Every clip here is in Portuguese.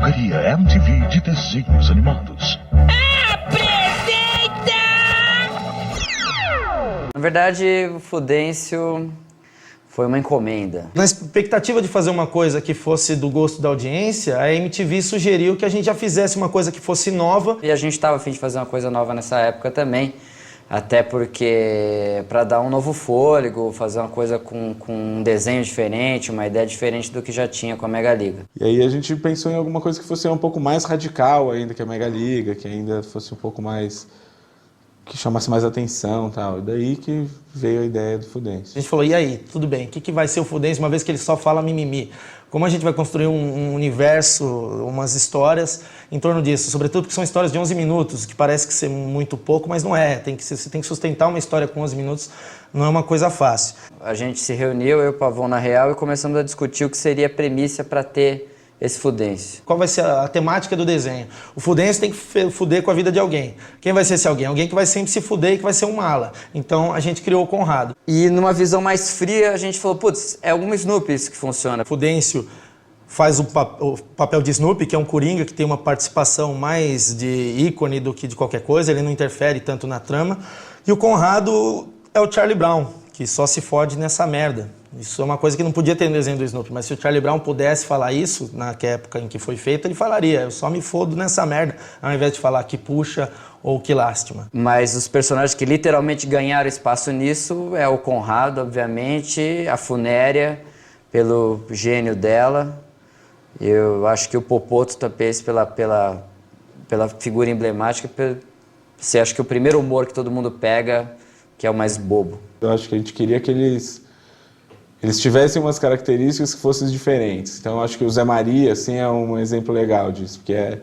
Drogaria MTV de desenhos animados. Na verdade, o Fudêncio foi uma encomenda. Na expectativa de fazer uma coisa que fosse do gosto da audiência, a MTV sugeriu que a gente já fizesse uma coisa que fosse nova. E a gente estava a fim de fazer uma coisa nova nessa época também, até porque para dar um novo fôlego, fazer uma coisa com um desenho diferente, uma ideia diferente do que já tinha com a Mega Liga. E aí a gente pensou em alguma coisa que fosse um pouco mais radical ainda que a Mega Liga, que ainda fosse um pouco mais... que chamasse mais atenção e tal. E daí que veio a ideia do Fudêncio. A gente falou, e aí, tudo bem, o que vai ser o Fudêncio, uma vez que ele só fala mimimi? Como a gente vai construir um universo, umas histórias em torno disso? Sobretudo porque são histórias de 11 minutos, que parece que ser muito pouco, mas não é. Você tem que sustentar uma história com 11 minutos, não é uma coisa fácil. A gente se reuniu, eu e o Pavão na Real, e começamos a discutir o que seria a premissa para ter esse Fudêncio. Qual vai ser a temática do desenho? O Fudêncio tem que fuder com a vida de alguém. Quem vai ser esse alguém? Alguém que vai sempre se fuder e que vai ser um mala. Então a gente criou o Conrado. E numa visão mais fria, a gente falou, putz, é algum Snoopy isso que funciona. O Fudêncio faz o papel de Snoopy, que é um coringa que tem uma participação mais de ícone do que de qualquer coisa, ele não interfere tanto na trama. E o Conrado é o Charlie Brown, que só se fode nessa merda. Isso é uma coisa que não podia ter no desenho do Snoopy, mas se o Charlie Brown pudesse falar isso, na época em que foi feito, ele falaria, eu só me fodo nessa merda, ao invés de falar que puxa ou que lástima. Mas os personagens que literalmente ganharam espaço nisso é o Conrado, obviamente, a Funéria, pelo gênio dela, eu acho que o Popoto também pela figura emblemática, você acha que o primeiro humor que todo mundo pega, que é o mais bobo. Eu acho que a gente queria que eles tivessem umas características que fossem diferentes. Então, eu acho que o Zé Maria, assim, é um exemplo legal disso, porque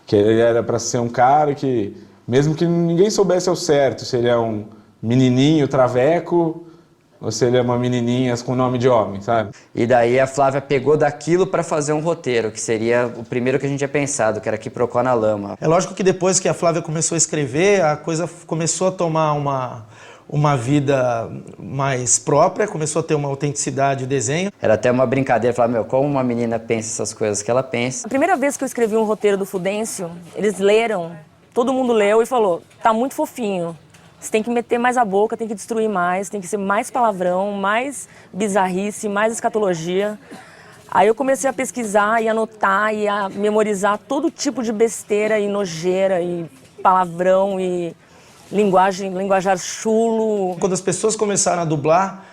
que ele era para ser um cara que, mesmo que ninguém soubesse ao certo se ele é um menininho traveco ou se ele é uma menininha com nome de homem, sabe? E daí a Flávia pegou daquilo para fazer um roteiro, que seria o primeiro que a gente tinha pensado, que era Quiprocó na Lama. É lógico que depois que a Flávia começou a escrever, a coisa começou a tomar uma vida mais própria, começou a ter uma autenticidade o desenho. Era até uma brincadeira, falar, como uma menina pensa essas coisas que ela pensa. A primeira vez que eu escrevi um roteiro do Fudêncio, eles leram, todo mundo leu e falou, tá muito fofinho, você tem que meter mais a boca, tem que destruir mais, tem que ser mais palavrão, mais bizarrice, mais escatologia. Aí eu comecei a pesquisar e anotar e a memorizar todo tipo de besteira e nojeira e palavrão e linguajar chulo. Quando as pessoas começaram a dublar,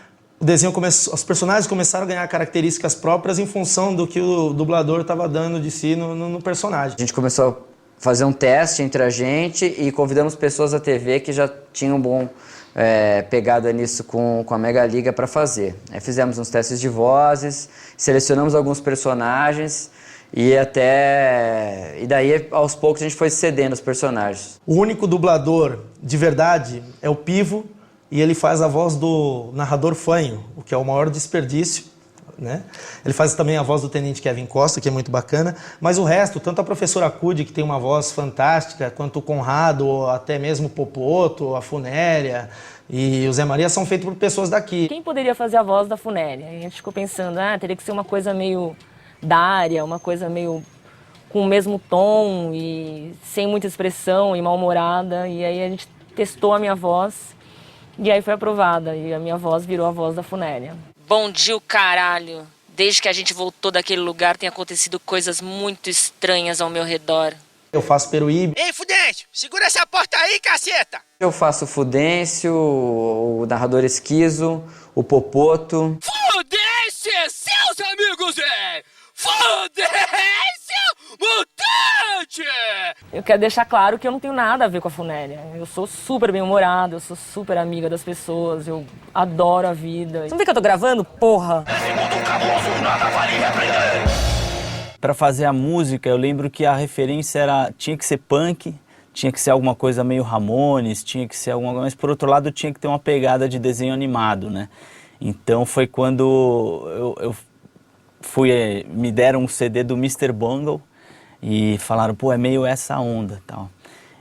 os personagens começaram a ganhar características próprias em função do que o dublador estava dando de si no personagem. A gente começou a fazer um teste entre a gente e convidamos pessoas da TV que já tinham pegada nisso com a Mega Liga para fazer. Aí fizemos uns testes de vozes, selecionamos alguns personagens e daí aos poucos a gente foi cedendo os personagens. O único dublador de verdade é o Pivo e ele faz a voz do narrador fanho, o que é o maior desperdício, né? Ele faz também a voz do Tenente Kevin Costa, que é muito bacana, mas o resto, tanto a professora Cude, que tem uma voz fantástica, quanto o Conrado, ou até mesmo o Popoto, a Funéria e o Zé Maria são feitos por pessoas daqui. Quem poderia fazer a voz da Funéria? A gente ficou pensando, teria que ser uma coisa meio dária, uma coisa meio com o mesmo tom e sem muita expressão e mal-humorada. E aí a gente testou a minha voz e aí foi aprovada. E a minha voz virou a voz da Funéria. Bom dia, o caralho. Desde que a gente voltou daquele lugar, tem acontecido coisas muito estranhas ao meu redor. Eu faço Peruíbe. Ei, Fudêncio, segura essa porta aí, caceta! Eu faço o Fudêncio, o narrador Esquizo, o Popoto. Fudêncio, seus amigos, Fudêncio, mutante! Eu quero deixar claro que eu não tenho nada a ver com a Funéria. Eu sou super bem-humorada, eu sou super amiga das pessoas, eu adoro a vida. Você não vê que eu tô gravando, porra? Para fazer a música, eu lembro que a referência tinha que ser punk, tinha que ser alguma coisa meio Ramones, tinha que ser alguma coisa, mas por outro lado tinha que ter uma pegada de desenho animado, né? Então foi quando me deram um CD do Mr. Bungle e falaram, é meio essa onda, tal.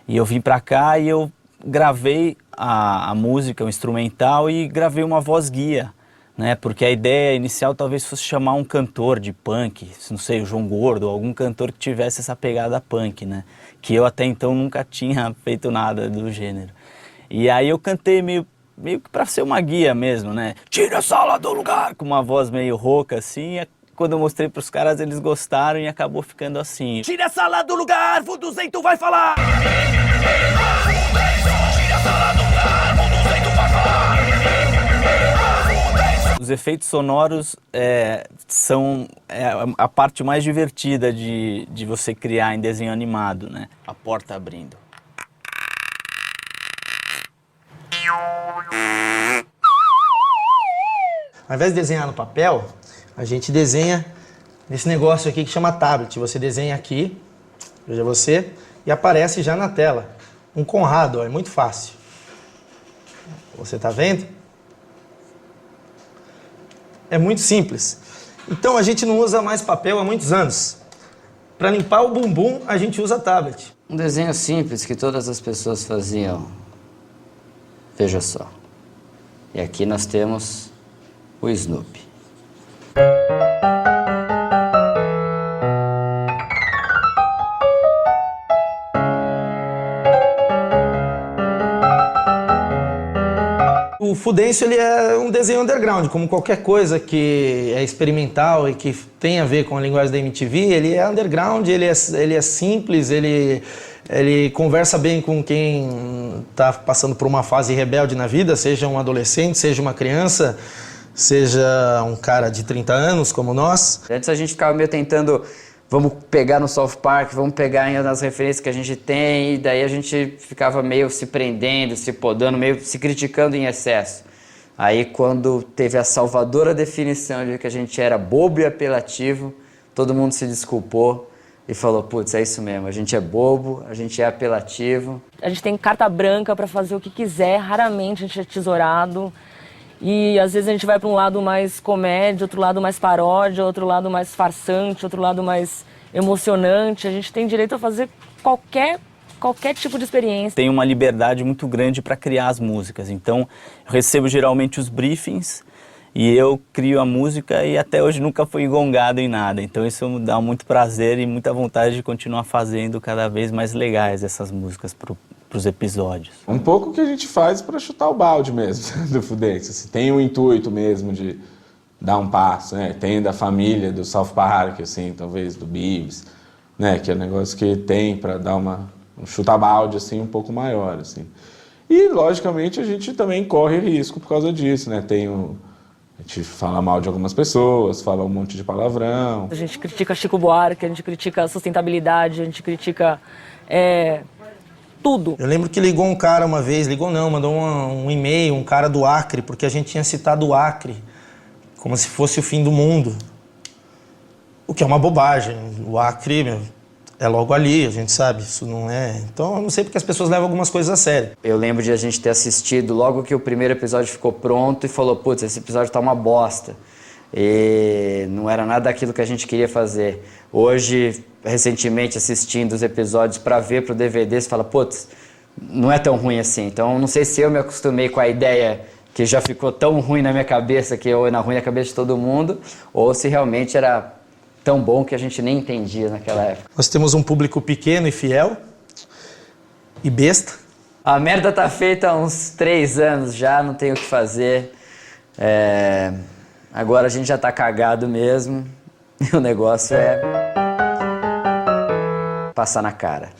E eu vim pra cá e eu gravei a música, o instrumental, e gravei uma voz guia né? Porque a ideia inicial talvez fosse chamar um cantor de punk, não sei, o João Gordo, algum cantor que tivesse essa pegada punk, né? Que eu até então nunca tinha feito nada do gênero. E aí eu cantei meio que para ser uma guia mesmo, né? Tira a sala do lugar! Com uma voz meio rouca assim. Quando eu mostrei pros caras, eles gostaram e acabou ficando assim. Tira a sala do lugar, Vuduzento vai falar! Tira a sala do lugar, Vuduzento vai falar! Os efeitos sonoros são a parte mais divertida de você criar em desenho animado, né? A porta abrindo. Ao invés de desenhar no papel, a gente desenha nesse negócio aqui que chama tablet. Você desenha aqui, veja você, e aparece já na tela. Um Conrado, ó, é muito fácil. Você tá vendo? É muito simples. Então a gente não usa mais papel há muitos anos. Para limpar o bumbum, a gente usa tablet. Um desenho simples que todas as pessoas faziam. Veja só. E aqui nós temos o Snoopy. O Fudêncio, ele é um desenho underground, como qualquer coisa que é experimental e que tem a ver com a linguagem da MTV. Ele é underground, ele é simples, ele conversa bem com quem está passando por uma fase rebelde na vida, seja um adolescente, seja uma criança, seja um cara de 30 anos como nós. Antes a gente ficava meio tentando, vamos pegar no South Park, vamos pegar nas referências que a gente tem, e daí a gente ficava meio se prendendo, se podando, meio se criticando em excesso. Aí quando teve a salvadora definição de que a gente era bobo e apelativo, todo mundo se desculpou e falou, putz, é isso mesmo, a gente é bobo, a gente é apelativo. A gente tem carta branca para fazer o que quiser, raramente a gente é tesourado. E às vezes a gente vai para um lado mais comédia, outro lado mais paródia, outro lado mais farsante, outro lado mais emocionante. A gente tem direito a fazer qualquer tipo de experiência. Tem uma liberdade muito grande para criar as músicas. Então, eu recebo geralmente os briefings e eu crio a música e até hoje nunca fui engongado em nada. Então isso me dá muito prazer e muita vontade de continuar fazendo cada vez mais legais essas músicas para os episódios. Um pouco o que a gente faz para chutar o balde mesmo do Fudêncio. Assim, tem um intuito mesmo de dar um passo, né? Tem da família, do South Park, assim, talvez do Beavis, né? Que é um negócio que tem para dar um chuta-balde assim, um pouco maior. Assim. E, logicamente, a gente também corre risco por causa disso, né? A gente fala mal de algumas pessoas, fala um monte de palavrão. A gente critica Chico Buarque, a gente critica a sustentabilidade, a gente critica tudo. Eu lembro que ligou um cara uma vez, mandou um e-mail, um cara do Acre, porque a gente tinha citado o Acre como se fosse o fim do mundo. O que é uma bobagem. O Acre é logo ali, a gente sabe, isso não é... Então eu não sei porque as pessoas levam algumas coisas a sério. Eu lembro de a gente ter assistido logo que o primeiro episódio ficou pronto e falou, putz, esse episódio tá uma bosta. E não era nada daquilo que a gente queria fazer. Hoje, recentemente, assistindo os episódios para ver pro DVD, você fala, putz, não é tão ruim assim. Então não sei se eu me acostumei com a ideia que já ficou tão ruim na minha cabeça, que eu na ruim na cabeça de todo mundo, ou se realmente era tão bom que a gente nem entendia naquela época. Nós temos um público pequeno e fiel e besta. A merda tá feita há uns 3 anos já, não tem o que fazer. Agora a gente já tá cagado mesmo e o negócio é passar na cara.